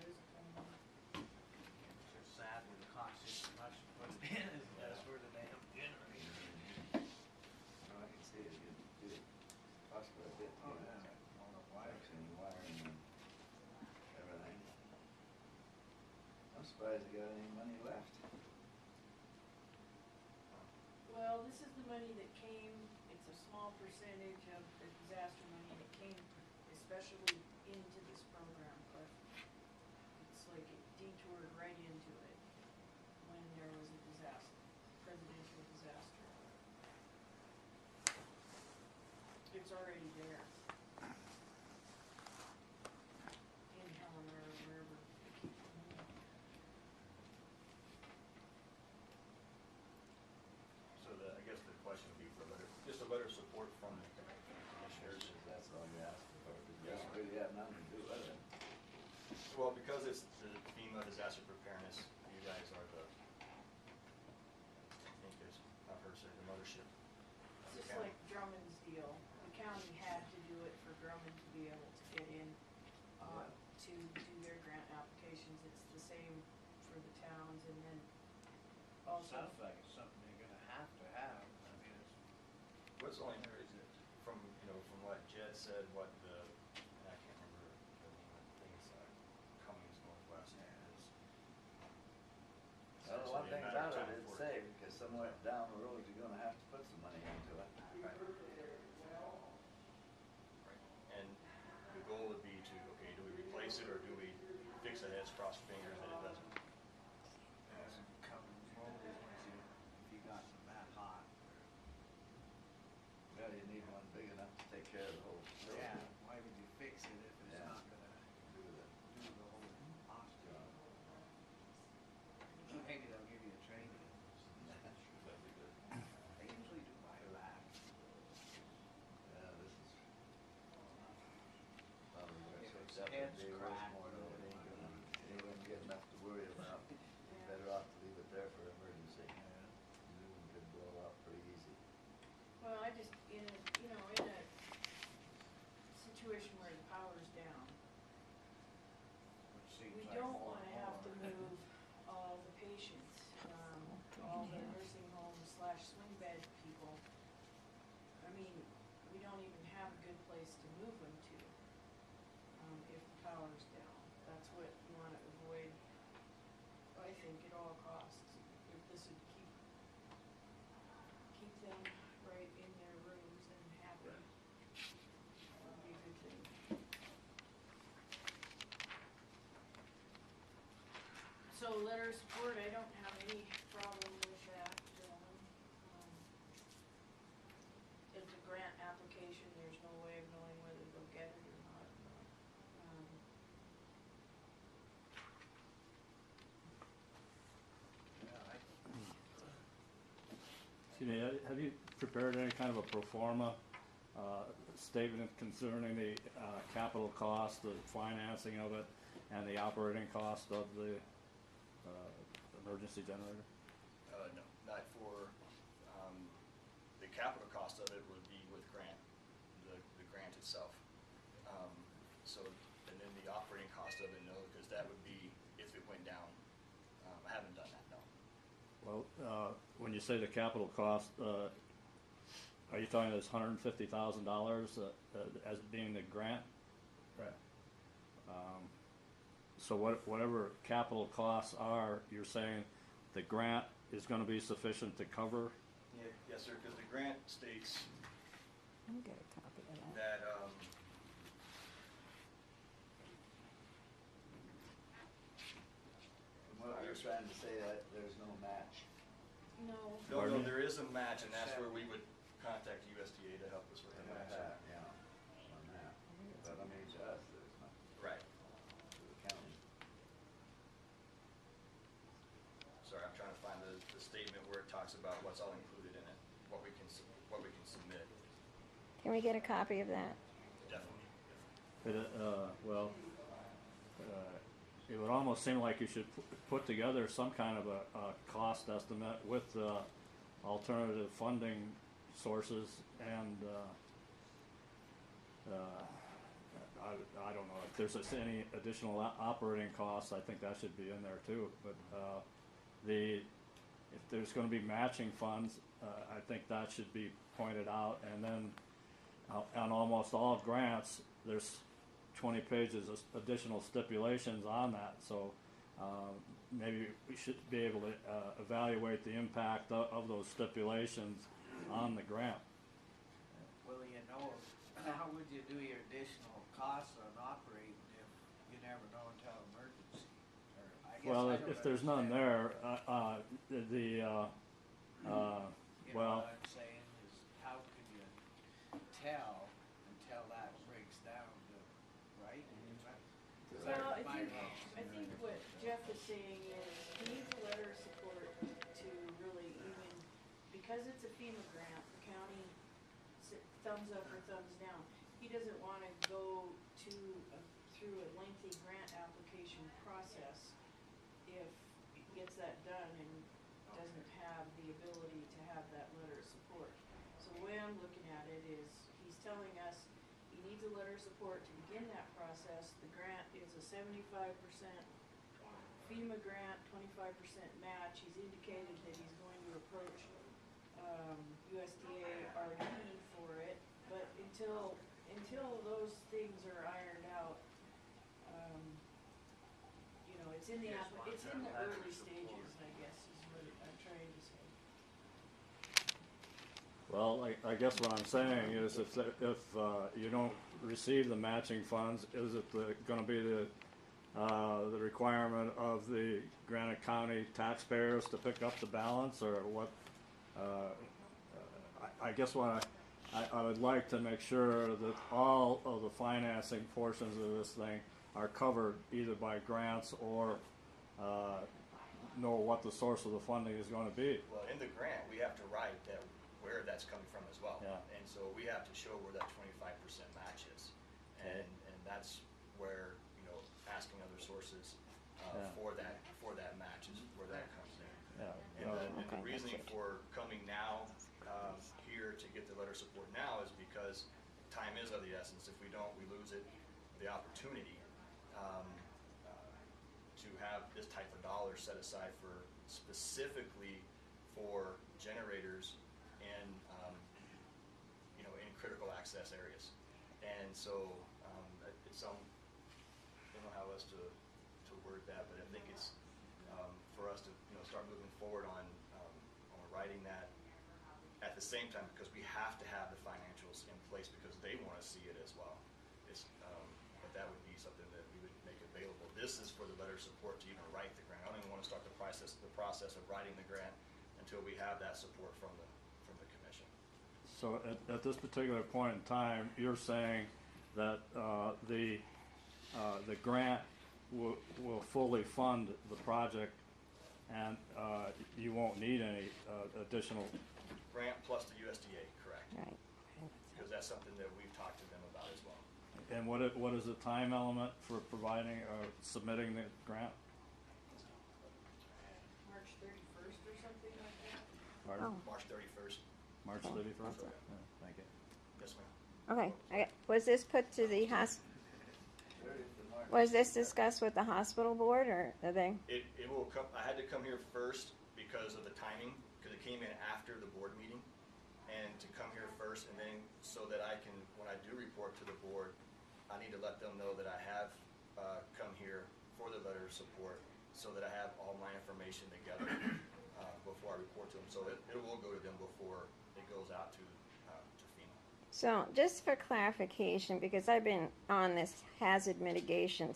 that is a phone number. It's just sad when the cost is as much to put it in as for the damn generator. No, I can see it, it costs quite a bit to Oh, get yeah. it. All the wires. Wires and wiring and everything. I'm surprised they got any money left. Well, this is the money that came, it's a small percentage of the disaster money that came especially into this program, but it's like it detoured right into it when there was a disaster, presidential disaster. It's already there. In Helena or wherever they keep it moving. So I guess the question would be for just a letter of support from the commissioners. That's all you're asking for, because you don't really have nothing to do with it. Well, because it's the FEMA disaster preparedness, you guys are the, I think as I've heard say, the mothership. It's just like Drummond's deal. The county had to do it for Drummond to be able to get in to do their grant applications. It's the same for the towns, and then also. Sounds like it's something they're gonna have to have. I mean, it's. What's only, Where is it? from, from what Jed said, what the, and I can't remember the name of the thing, it's Cummings Northwest is. Well, the one thing about it, it's safe, because somewhere down the road, you're gonna have to put some money into it. Right. And the goal would be to, okay, do we replace it or do we fix it, heads, cross fingers that it doesn't? Doesn't come slowly once if you got them that hot. Well, you need one big enough to take care of the whole building. Yeah, why would you fix it if it's Yeah. not gonna Do the do the whole posture? job. Maybe they'll give you a training. That'd be good. They usually do by lab. Yeah, this is probably where it's hooked up, Heads it'd be worth cracked. more than it ain't gonna, you wouldn't get enough to worry about. You're better off to leave it there for emergency. You could blow up pretty easy. Well, I just, in a situation where the power's down, Which seems we like don't more want to and have to more. move all the patients, all the nursing homes / swing bed people. I mean, we don't even have a good place to move them to if the power's down. That's what you want to avoid, I think, at all costs. If this would keep them right in their rooms and happy, that would be a good thing. So letter of support, I don't have any problem with that. It's a grant application, there's no way of knowing whether they'll get it or not. Yeah, Excuse me, have you prepared any kind of a pro forma statement concerning the capital cost, the financing of it, and the operating cost of the emergency generator? No, not for, the capital cost of it would be with grant, the grant itself. So, and then the operating cost of it, no, because that would be if it went down. I haven't done that, no. Well, when you say the capital cost, are you talking this $150,000 as being the grant? Right. So whatever capital costs are, you're saying the grant is going to be sufficient to cover? Yeah, yes, sir, because the grant states Let me get a copy of that. that, From what you're trying to say, that there's no match. No. Pardon me? there is a match, and that's where we would contact USDA to help us with the match. Yeah, on that. But I mean, to us, there's not, Right. to the county. Sorry, I'm trying to find the statement where it talks about what's all included in it, what we can submit. Can we get a copy of that? Definitely. It would almost seem like you should put together some kind of a cost estimate with alternative funding sources, and I I don't know, if there's any additional operating costs, I think that should be in there too, but, if there's gonna be matching funds, I think that should be pointed out, and then, on almost all grants, there's 20 pages of additional stipulations on that, so, maybe we should be able to, evaluate the impact of those stipulations on the grant. Well, you know, how would you do your additional costs on operating if you never know until emergency? Or I guess Well, I don't if there's none understand. there, You know well, what I'm saying is, how could you tell until that breaks down to, right? Well, I think what Jeff is saying is, he needs a letter of support to really even, because it's a FEMA grant, the county thumbs up or thumbs down. He doesn't wanna go through a lengthy grant application process if he gets that done and doesn't have the ability to have that letter of support. So the way I'm looking at it is, he's telling us he needs a letter of support to begin that process. The grant is a 75% FEMA grant, 25% match. He's indicated that he's going to approach USDA RD for it, but until those things are ironed out, you know, it's in the early stages, I guess, is what I'm trying to say. well, I guess what I'm saying is if you don't receive the matching funds, is it gonna be the requirement of the Granite County taxpayers to pick up the balance, or what? I guess what I would like to make sure that all of the financing portions of this thing are covered either by grants or know what the source of the funding is gonna be. Well, in the grant, we have to write that where that's coming from as well. Yeah. And so we have to show where that 25% match is. And that's where, you know, asking other sources Yeah. for that match is where that comes in. Yeah. And the Okay, reasoning that's for coming now, here to get the letter of support now is because time is of the essence. If we don't, we lose it, the opportunity, to have this type of dollar set aside for specifically for generators in, you know, in critical access areas. And so, it's some, I don't know how else to word that, but I think it's, for us to, you know, start moving forward on writing that at the same time, because we have to have the financials in place because they want to see it as well. It's, but that would be something that we would make available. This is for the letter of support to even write the grant. I don't even want to start the process of writing the grant until we have that support from the commission. So at this particular point in time, you're saying that the grant will fully fund the project, and you won't need any additional. Grant plus the USDA, correct? Right. Because that's something that we've talked to them about as well. And what is the time element for providing or submitting the grant? March 31st or something like that? Pardon? Oh. March 31st. March Okay. 31st? Okay. Yeah, thank you. Yes, ma'am. Okay, was this put to the was this discussed with the hospital board, or are they? It will come, I had to come here first because of the timing, because it came in after the board meeting. And to come here first, and then so that I can, when I do report to the board, I need to let them know that I have come here for the letter of support, so that I have all my information together before I report to them. So it will go to them before it goes out to FEMA. So just for clarification, because I've been on this hazard mitigation